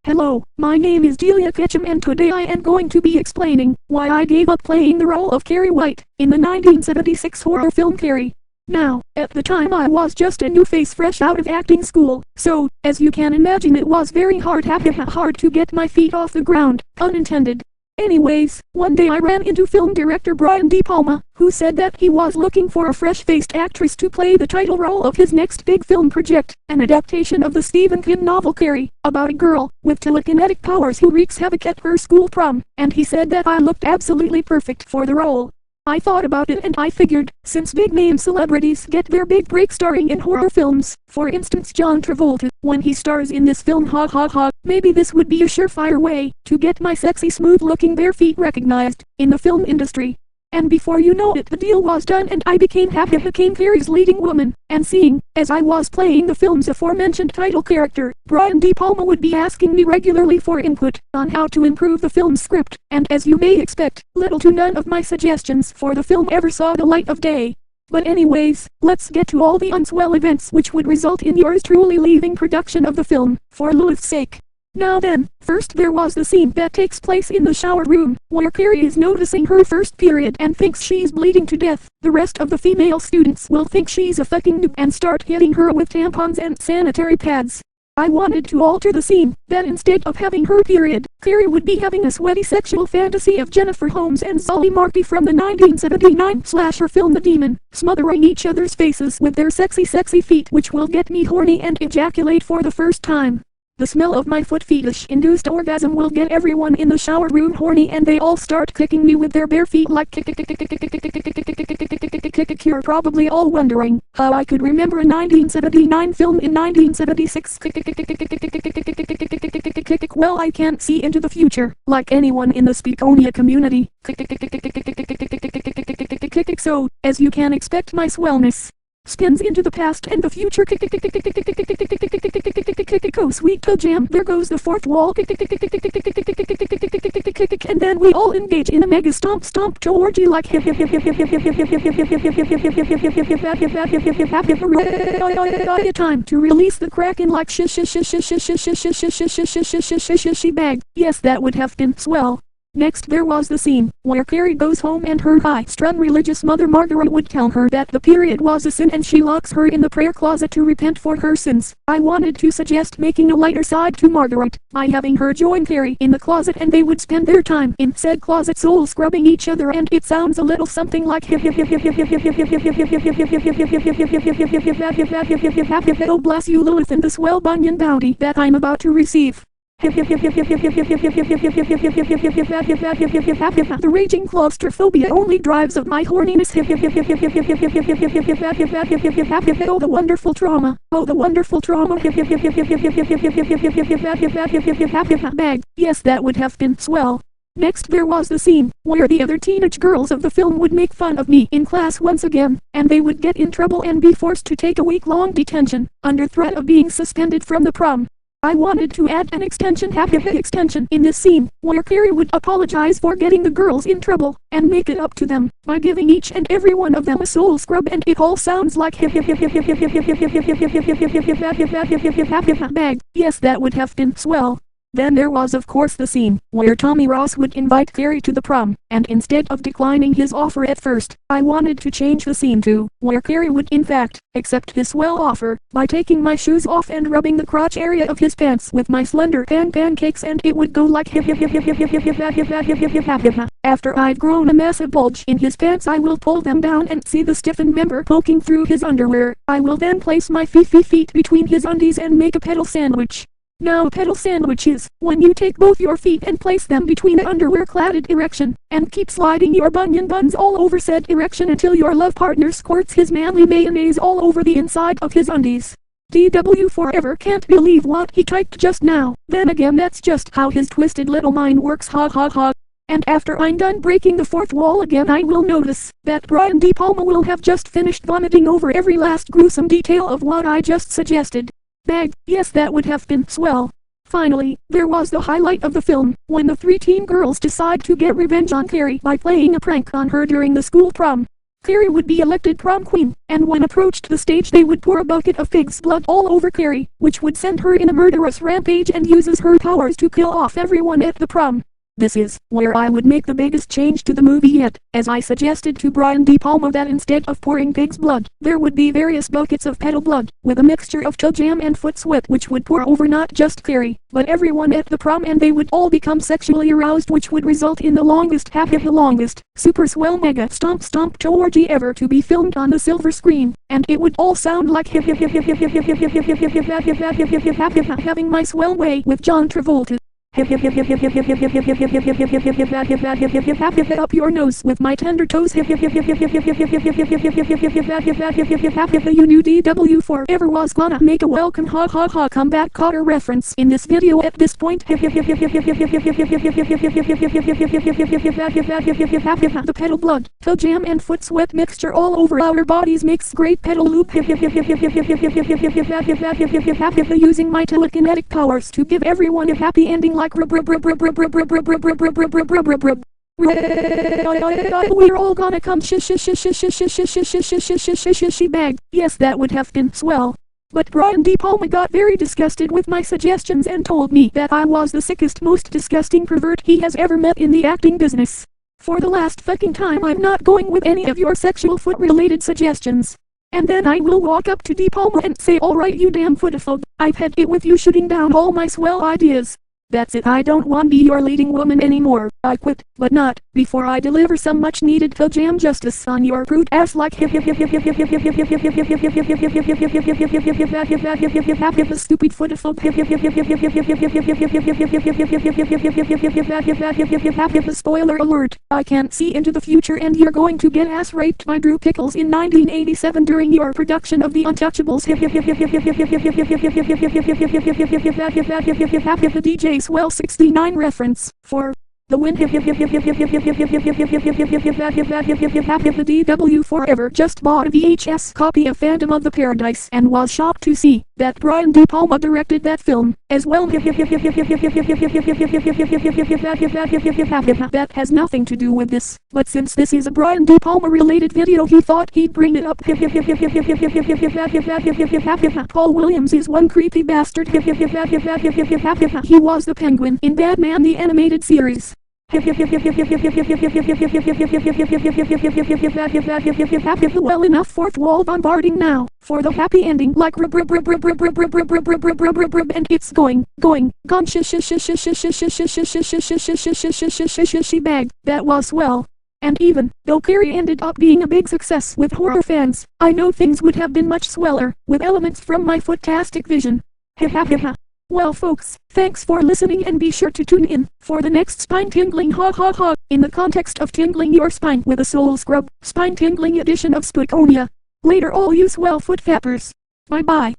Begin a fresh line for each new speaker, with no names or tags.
Hello, my name is Delia Ketchum and today I am going to be explaining why I gave up playing the role of Carrie White in the 1976 horror film Carrie. Now, at the time I was just a new face fresh out of acting school, so, as you can imagine it was very hard to get my feet off the ground, unintended. Anyways, one day I ran into film director Brian De Palma, who said that he was looking for a fresh-faced actress to play the title role of his next big film project, an adaptation of the Stephen King novel Carrie, about a girl with telekinetic powers who wreaks havoc at her school prom, and he said that I looked absolutely perfect for the role. I thought about it and I figured, since big-name celebrities get their big break starring in horror films, for instance John Travolta, when he stars in this film maybe this would be a surefire way to get my sexy smooth-looking bare feet recognized in the film industry. And before you know it the deal was done and I became Carrie's leading woman, and seeing, as I was playing the film's aforementioned title character, Brian De Palma would be asking me regularly for input on how to improve the film's script, and as you may expect, little to none of my suggestions for the film ever saw the light of day. But anyways, let's get to all the unswell events which would result in yours truly leaving production of the film, for Lilith's sake. Now then, first there was the scene that takes place in the shower room, where Carrie is noticing her first period and thinks she's bleeding to death. The rest of the female students will think she's a fucking noob and start hitting her with tampons and sanitary pads. I wanted to alter the scene, that instead of having her period, Carrie would be having a sweaty sexual fantasy of Jennifer Holmes and Sully Marty from the 1979 slasher film The Demon, smothering each other's faces with their sexy feet which will get me horny and ejaculate for the first time. The smell of my foot fetish-induced orgasm will get everyone in the shower room horny and they all start kicking me with their bare feet like You're probably all wondering how I could remember a 1979 film in 1976. Well, I can't see into the future, like anyone in the Spook-Onia community. So, as you can expect, my Swellness spins into the past and the future. Oh sweet toe jam, there goes the fourth wall. And then we all engage in a mega stomp to orgy like time to release the kraken like she bag. Yes, that would have been swell. Next there was the scene where Carrie goes home and her high-strung religious mother Margaret would tell her that the period was a sin and she locks her in the prayer closet to repent for her sins. I wanted to suggest making a lighter side to Margaret by having her join Carrie in the closet and they would spend their time in said closet soul scrubbing each other, and it sounds a little something like oh bless you Lilith and the swell bunion bounty that I'm about to receive. The raging claustrophobia only drives up my horniness. Oh the wonderful trauma. Oh the wonderful trauma. Bag. Yes, that would have been swell. Next there was the scene where the other teenage girls of the film would make fun of me in class once again, and they would get in trouble and be forced to take a week-long detention under threat of being suspended from the prom. I wanted to add an extension in this scene, where Carrie would apologize for getting the girls in trouble, and make it up to them, by giving each and every one of them a soul scrub, and it all sounds like bag. Yes, that would have been swell. Then there was of course the scene where Tommy Ross would invite Carrie to the prom, and instead of declining his offer at first, I wanted to change the scene to where Carrie would in fact accept his swell offer by taking my shoes off and rubbing the crotch area of his pants with my slender pancakes, and it would go like after I'd grown a massive bulge in his pants I will pull them down and see the stiffened member poking through his underwear. I will then place my feet between his undies and make a pedal sandwich. Now a pedal sandwich is when you take both your feet and place them between the underwear-cladded erection, and keep sliding your bunion buns all over said erection until your love partner squirts his manly mayonnaise all over the inside of his undies. DW forever can't believe what he typed just now. Then again, that's just how his twisted little mind works. And after I'm done breaking the fourth wall again, I will notice that Brian De Palma will have just finished vomiting over every last gruesome detail of what I just suggested. Bag. Yes, that would have been swell. Finally, there was the highlight of the film, when the three teen girls decide to get revenge on Carrie by playing a prank on her during the school prom. Carrie would be elected prom queen, and when approached the stage they would pour a bucket of pig's blood all over Carrie, which would send her in a murderous rampage and uses her powers to kill off everyone at the prom. This is where I would make the biggest change to the movie yet, as I suggested to Brian De Palma that instead of pouring pig's blood, there would be various buckets of petal blood, with a mixture of toe jam and foot sweat which would pour over not just Carrie, but everyone at the prom, and they would all become sexually aroused, which would result in the longest super swell mega stomp stomp toe orgy ever to be filmed on the silver screen, and it would all sound like having my swell way with John Travolta. Up your nose with my tender toes. You knew DW forever was gonna make a welcome comeback Cotter reference in this video at this point. The pedal blood, toe jam and foot sweat mixture all over our bodies makes great pedal loop. Using my telekinetic powers to give everyone a happy ending like we're all gonna come bag. Yes, that would have been swell. But Brian De Palma got very disgusted with my suggestions and told me that I was the sickest, most disgusting pervert he has ever met in the acting business. For the last fucking time, I'm not going with any of your sexual foot-related suggestions. And then I will walk up to De Palma and say, alright you damn footophobe, I've had it with you shooting down all my swell ideas. That's it, I don't want to be your leading woman anymore. I quit, but not before I deliver some much needed toe jam justice on your prude ass like the stupid footophobe. Spoiler alert, I can't see into the future and you're going to get ass raped by Drew Pickles in 1987 during your production of The Untouchables. The DJ Swell 69 reference for the win. The DW forever just bought a VHS copy of Phantom of the Paradise and was shocked to see that Brian De Palma directed that film as well. That has nothing to do with this, but since this is a Brian De Palma related video he thought he'd bring it up. Paul Williams is one creepy bastard. He was the Penguin in Batman the Animated Series. Well enough fourth wall bombarding now for the happy ending like and it's gone bag. That was swell. And even though Carrie ended up being a big success with horror fans, I know things would have been much sweller with elements from my Foot-Tastic vision. Well folks, thanks for listening and be sure to tune in for the next spine-tingling in the context of tingling your spine with a soul scrub, spine-tingling edition of Spook-Onia. Later all you swell foot fappers. Bye bye.